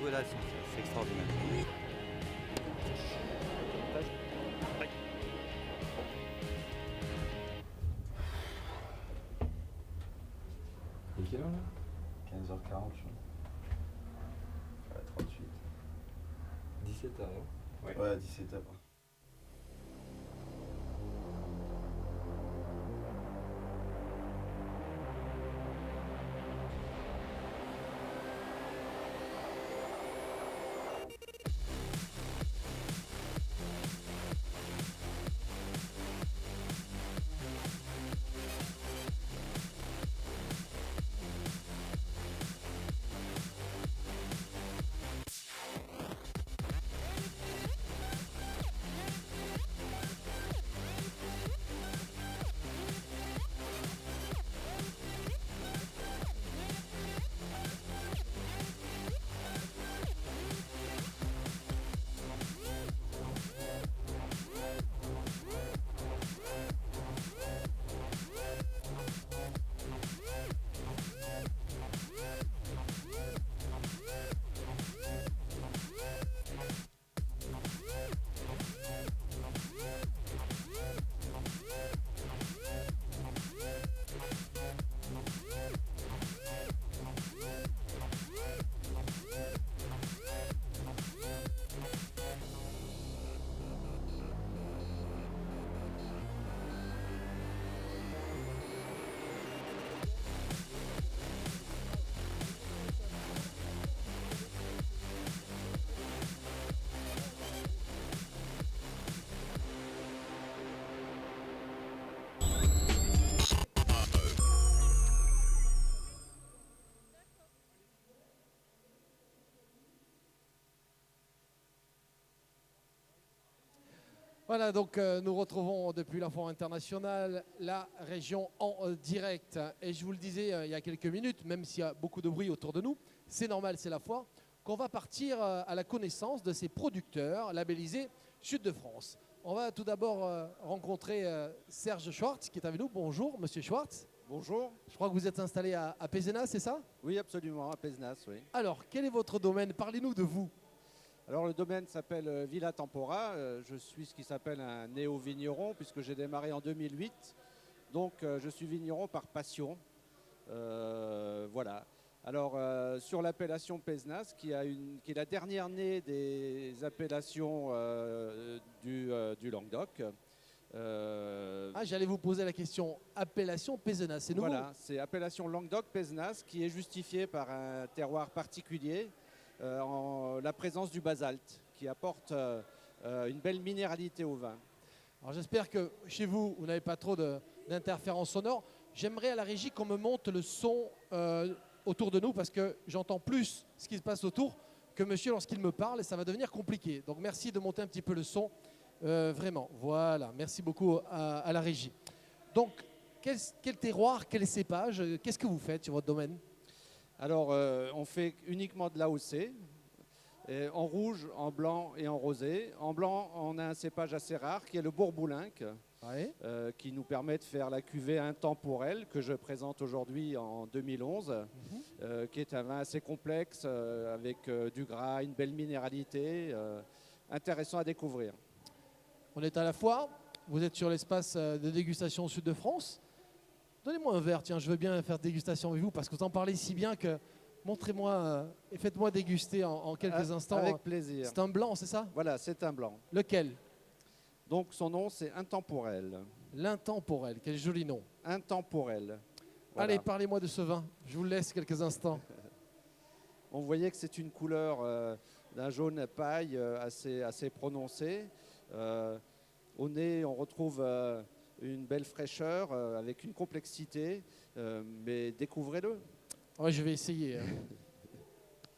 jouer là, c'est extraordinaire. Il est quelle heure là? 15h40, je crois. 38. 17h, hein? Ouais, 17h. Voilà, donc nous retrouvons depuis la Foire internationale la région en direct. Et je vous le disais il y a quelques minutes, même s'il y a beaucoup de bruit autour de nous, c'est normal, c'est la foire, qu'on va partir à la connaissance de ces producteurs labellisés Sud de France. On va tout d'abord rencontrer Serge Schwartz qui est avec nous. Bonjour, monsieur Schwartz. Bonjour. Je crois que vous êtes installé à Pézenas, c'est ça? Oui, absolument, à Pézenas, oui. Alors, quel est votre domaine? Parlez-nous de vous. Alors, le domaine s'appelle Villa Tempora. Je suis ce qui s'appelle un néo-vigneron, puisque j'ai démarré en 2008. Donc, je suis vigneron par passion. Voilà. Alors, sur l'appellation Pézenas, qui est la dernière née des appellations du Languedoc. J'allais vous poser la question. Appellation Pézenas, c'est nouveau? Voilà, c'est appellation Languedoc-Pézenas, qui est justifiée par un terroir particulier. En la présence du basalte qui apporte une belle minéralité au vin. Alors j'espère que chez vous, vous n'avez pas trop d'interférences sonores. J'aimerais à la régie qu'on me monte le son autour de nous parce que j'entends plus ce qui se passe autour que monsieur lorsqu'il me parle et ça va devenir compliqué. Donc merci de monter un petit peu le son, vraiment. Voilà, merci beaucoup à la régie. Donc quel terroir, quel cépage, qu'est-ce que vous faites sur votre domaine? Alors, on fait uniquement de l'AOC, en rouge, en blanc et en rosé. En blanc, on a un cépage assez rare qui est le Bourboulinc, qui nous permet de faire la cuvée intemporelle que je présente aujourd'hui en 2011, qui est un vin assez complexe, avec du gras, une belle minéralité, intéressant à découvrir. On est à la foire, vous êtes sur l'espace de dégustation au sud de France. Donnez-moi un verre, tiens, je veux bien faire dégustation avec vous parce que vous en parlez si bien que montrez-moi et faites-moi déguster en quelques instants. Avec plaisir. C'est un blanc, c'est ça? Voilà, c'est un blanc. Lequel? Donc son nom, c'est Intemporel. L'Intemporel, quel joli nom. Intemporel. Voilà. Allez, parlez-moi de ce vin, je vous laisse quelques instants. On voyait que c'est une couleur d'un jaune paille assez prononcée. Au nez, on retrouve une belle fraîcheur avec une complexité, mais découvrez-le. Ouais, je vais essayer.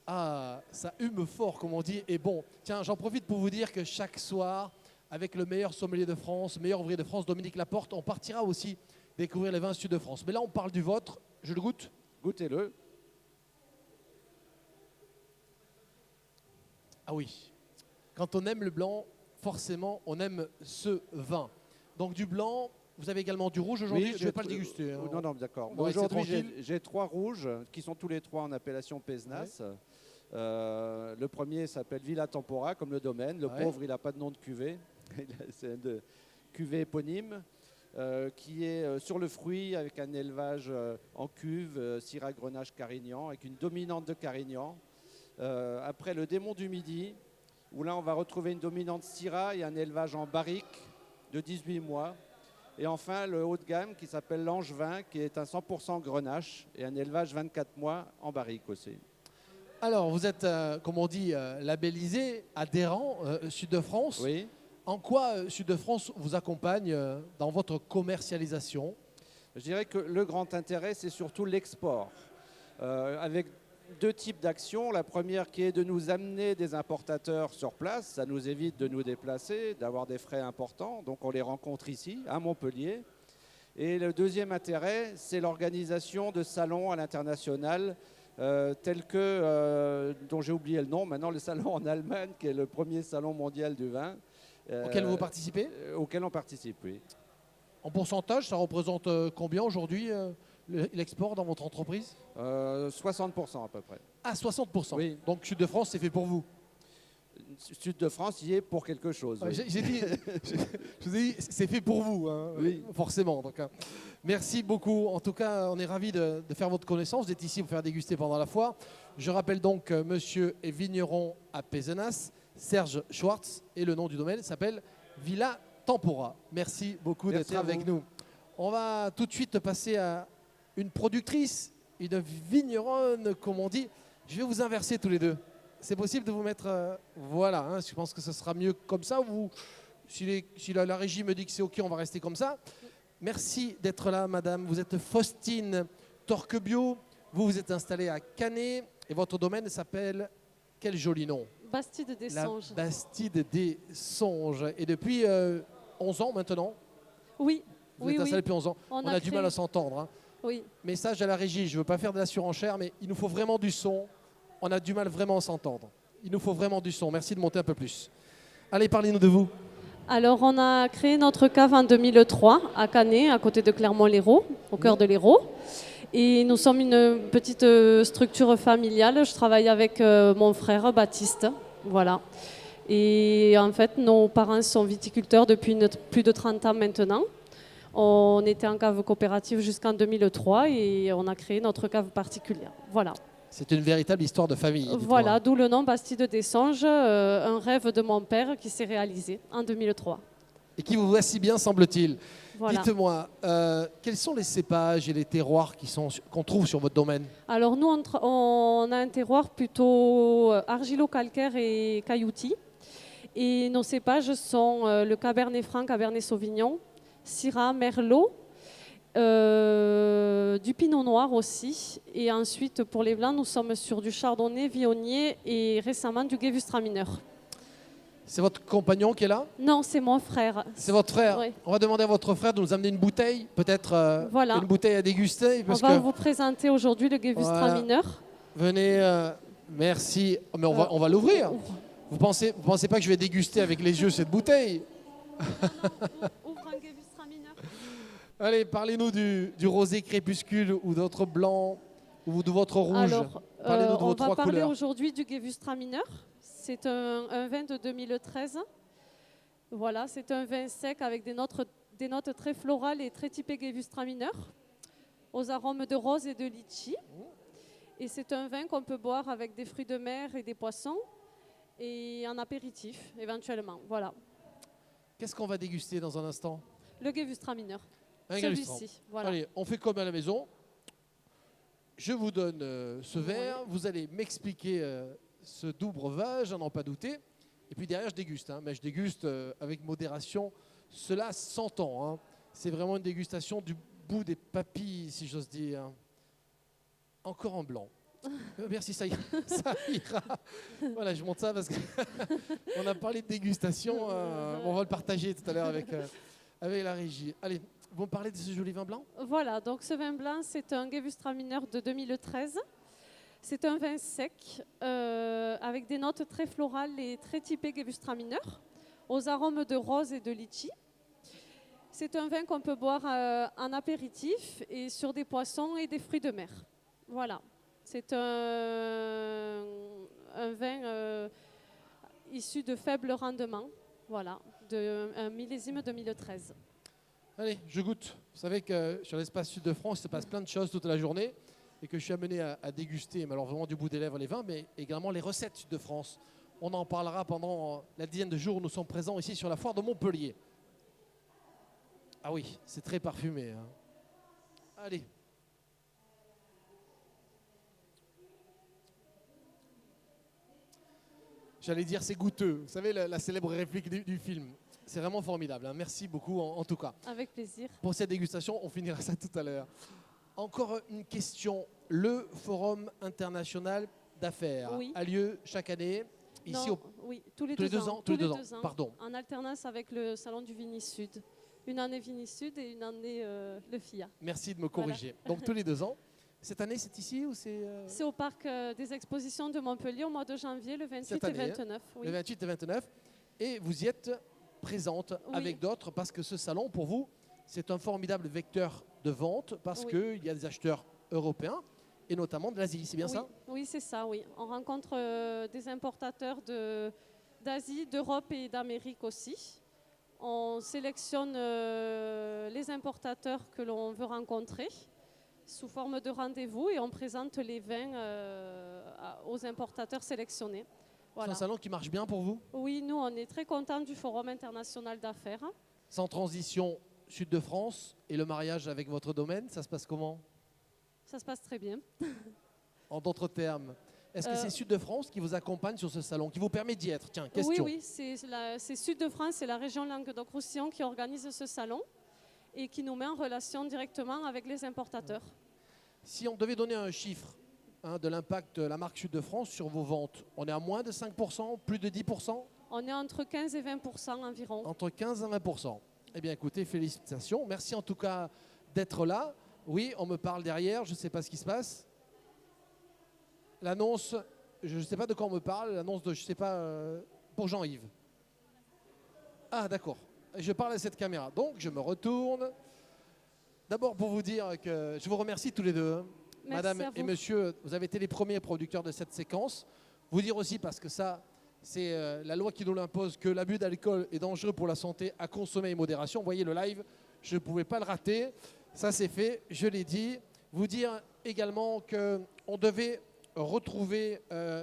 Ah, ça hume fort, comme on dit, et bon. Tiens, j'en profite pour vous dire que chaque soir, avec le meilleur sommelier de France, meilleur ouvrier de France, Dominique Laporte, on partira aussi découvrir les vins sud de France. Mais là, on parle du vôtre. Je le goûte. Goûtez-le. Ah oui. Quand on aime le blanc, forcément, on aime ce vin. Donc du blanc, vous avez également du rouge aujourd'hui. Oui, je ne vais pas le déguster. Non, d'accord. Aujourd'hui, J'ai 3 rouges qui sont tous les 3 en appellation Pézenas. Le premier s'appelle Villa Tempora, comme le domaine. Le pauvre, il n'a pas de nom de cuvée. C'est une cuvée éponyme qui est sur le fruit avec un élevage en cuve, Syrah Grenache Carignan, avec une dominante de Carignan. Après, le démon du Midi, où là, on va retrouver une dominante Syrah et un élevage en barrique de 18 mois. Et enfin, le haut de gamme qui s'appelle l'Angevin, qui est un 100% Grenache et un élevage 24 mois en barrique aussi. Alors, vous êtes, comme on dit, labellisé, adhérent Sud de France. Oui. En quoi Sud de France vous accompagne dans votre commercialisation? Je dirais que le grand intérêt, c'est surtout l'export. Avec deux types d'actions. La première qui est de nous amener des importateurs sur place. Ça nous évite de nous déplacer, d'avoir des frais importants. Donc on les rencontre ici, à Montpellier. Et le deuxième intérêt, c'est l'organisation de salons à l'international, tels que, dont j'ai oublié le nom, maintenant le salon en Allemagne, qui est le premier salon mondial du vin. Auquel vous participez? Auquel on participe, oui. En pourcentage, ça représente combien aujourd'hui l'export dans votre entreprise? 60% à peu près. Ah, 60%. Oui. Donc Sud de France, c'est fait pour vous. Sud de France y est pour quelque chose. Ouais, Oui. j'ai dit, je vous ai dit, c'est fait pour vous, hein, Oui. forcément. Donc, merci beaucoup. En tout cas, on est ravis de faire votre connaissance. Vous êtes ici pour faire déguster pendant la foire. Je rappelle donc que monsieur est vigneron à Pézenas, Serge Schwartz, et le nom du domaine s'appelle Villa Tempora. Merci beaucoup Merci d'être à avec vous. nous. On va tout de suite passer à une productrice, une vigneronne, comme on dit. Je vais vous inverser tous les deux. C'est possible de vous mettre... voilà, hein, je pense que ce sera mieux comme ça. Si la régie me dit que c'est OK, on va rester comme ça. Merci d'être là, madame. Vous êtes Faustine Torquebio. Vous vous êtes installée à Canet et votre domaine s'appelle... Quel joli nom. Bastide des La Songes. Bastide des Songes. Et depuis 11 ans maintenant, Oui, vous oui, êtes installé oui. depuis 11 ans. On a du créé- mal à s'entendre. Hein. Oui. Message à la régie, je ne veux pas faire de la surenchère, mais il nous faut vraiment du son. On a du mal vraiment à s'entendre. Il nous faut vraiment du son. Merci de monter un peu plus. Allez, parlez-nous de vous. Alors, on a créé notre cave en 2003 à Canet, à côté de Clermont-Lérault, au cœur de l'Hérault. Et nous sommes une petite structure familiale. Je travaille avec mon frère Baptiste. Voilà. Et en fait, nos parents sont viticulteurs depuis plus de 30 ans maintenant. On était en cave coopérative jusqu'en 2003 et on a créé notre cave particulière. Voilà. C'est une véritable histoire de famille. dites-moi. Voilà, d'où le nom Bastide des Songes, un rêve de mon père qui s'est réalisé en 2003. Et qui vous voit si bien, semble-t-il. Voilà. Dites-moi, quels sont les cépages et les terroirs qu'on trouve sur votre domaine? Alors nous, on a un terroir plutôt argilo-calcaire et cailloutis. Et nos cépages sont le Cabernet Franc, Cabernet Sauvignon, Syrah, Merlot, du Pinot Noir aussi. Et ensuite, pour les blancs, nous sommes sur du Chardonnay, Viognier et récemment du Gewürztraminer. C'est votre compagnon qui est là? Non, c'est mon frère. C'est votre frère? Oui. On va demander à votre frère de nous amener une bouteille, peut-être Voilà. une bouteille à déguster. On Parce va que vous présenter aujourd'hui le Gewürztraminer. venez, merci. Oh, mais on va l'ouvrir. Vous pensez pas que je vais déguster avec les yeux cette bouteille? Ouvre un Gewürztraminer. Allez, parlez-nous du rosé crépuscule ou d'autres blancs ou de votre rouge. Alors, Parlez-nous de vos on va trois parler couleurs. aujourd'hui du Gewürztraminer. C'est un vin de 2013. Voilà, c'est un vin sec avec des notes très florales et très typées Gewürztraminer, aux arômes de rose et de litchi. Et c'est un vin qu'on peut boire avec des fruits de mer et des poissons et en apéritif éventuellement. Voilà, Qu'est-ce qu'on va déguster dans un instant? le Gewürztraminer. Un Celui-ci. Voilà. Allez, on fait comme à la maison. Je vous donne ce verre. Vous allez m'expliquer ce doux breuvage, à n'en pas douter. Et puis derrière, je déguste. Hein, mais je déguste avec modération. Cela s'entend. Hein. C'est vraiment une dégustation du bout des papilles, si j'ose dire. Encore en blanc. Merci, ça ira. Ça ira. Voilà, je monte ça parce qu'on a parlé de dégustation. On va le partager tout à l'heure avec la régie. Allez, vous me parlez de ce joli vin blanc? Voilà, donc ce vin blanc, c'est un Gewürztraminer de 2013. C'est un vin sec avec des notes très florales et très typées Gewürztraminer, aux arômes de rose et de litchi. C'est un vin qu'on peut boire en apéritif et sur des poissons et des fruits de mer. Voilà, c'est un un vin issu de faible rendement, voilà, un millésime 2013. Allez, je goûte. Vous savez que sur l'espace Sud de France, il se passe plein de choses toute la journée et que je suis amené à déguster, mais alors vraiment du bout des lèvres les vins, mais également les recettes Sud de France. On en parlera pendant la dizaine de jours où nous sommes présents ici sur la foire de Montpellier. Ah oui, c'est très parfumé, hein. Allez. J'allais dire c'est goûteux. Vous savez, la célèbre réplique du film. C'est vraiment formidable, hein. Merci beaucoup en tout cas. Avec plaisir. Pour cette dégustation, on finira ça tout à l'heure. Encore une question. Le Forum international d'affaires a lieu chaque année ici oui, tous les 2 ans. Tous les deux ans. Pardon. En alternance avec le Salon du Vini Sud. Une année Vini Sud et une année le FIA. Merci de me corriger. Voilà. Donc tous les 2 ans. Cette année, c'est ici ou c'est... C'est au Parc des Expositions de Montpellier au mois de janvier, le 28 et 29. Le 28 et 29. Et vous y êtes présente avec d'autres parce que ce salon, pour vous, c'est un formidable vecteur de vente parce qu'il y a des acheteurs européens et notamment de l'Asie. C'est bien ça? Oui, c'est ça, oui. On rencontre des importateurs d'Asie, d'Europe et d'Amérique aussi. On sélectionne les importateurs que l'on veut rencontrer sous forme de rendez-vous et on présente les vins aux importateurs sélectionnés. Voilà. C'est un salon qui marche bien pour vous? Oui, nous, on est très contents du Forum international d'affaires. Sans transition, Sud de France et le mariage avec votre domaine, ça se passe comment? Ça se passe très bien. En d'autres termes, est-ce que c'est Sud de France qui vous accompagne sur ce salon, qui vous permet d'y être? Tiens, question. Oui, c'est Sud de France, c'est la région Languedoc-Roussillon qui organise ce salon et qui nous met en relation directement avec les importateurs. Si on devait donner un chiffre de l'impact de la marque Sud de France sur vos ventes, on est à moins de 5%, plus de 10%? On est entre 15 et 20% environ. Entre 15 et 20%. Eh bien écoutez, félicitations. Merci en tout cas d'être là. Oui, on me parle derrière, je ne sais pas ce qui se passe. L'annonce, je ne sais pas de quoi on me parle, l'annonce de, je ne sais pas, pour Jean-Yves. Ah d'accord, je parle à cette caméra. Donc je me retourne. D'abord pour vous dire que je vous remercie tous les deux. Madame et monsieur, vous avez été les premiers producteurs de cette séquence. Vous dire aussi, parce que ça, c'est la loi qui nous l'impose, que l'abus d'alcool est dangereux pour la santé, à consommer avec modération. Vous voyez le live, je ne pouvais pas le rater. Ça c'est fait, je l'ai dit. Vous dire également qu'on devait retrouver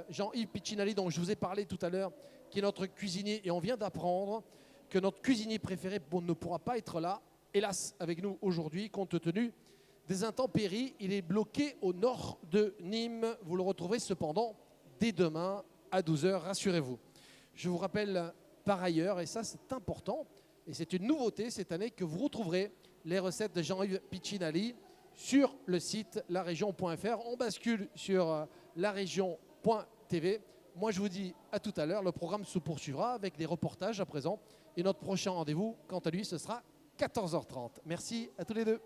Jean-Yves Piccinelli, dont je vous ai parlé tout à l'heure, qui est notre cuisinier. Et on vient d'apprendre que notre cuisinier préféré ne pourra pas être là, hélas, avec nous aujourd'hui, compte tenu des intempéries. Il est bloqué au nord de Nîmes. Vous le retrouverez cependant dès demain à 12h, rassurez-vous. Je vous rappelle par ailleurs, et ça c'est important, et c'est une nouveauté cette année, que vous retrouverez les recettes de Jean-Yves Piccinelli sur le site larégion.fr. On bascule sur larégion.tv. Moi je vous dis à tout à l'heure, le programme se poursuivra avec des reportages à présent. Et notre prochain rendez-vous, quant à lui, ce sera 14h30. Merci à tous les deux.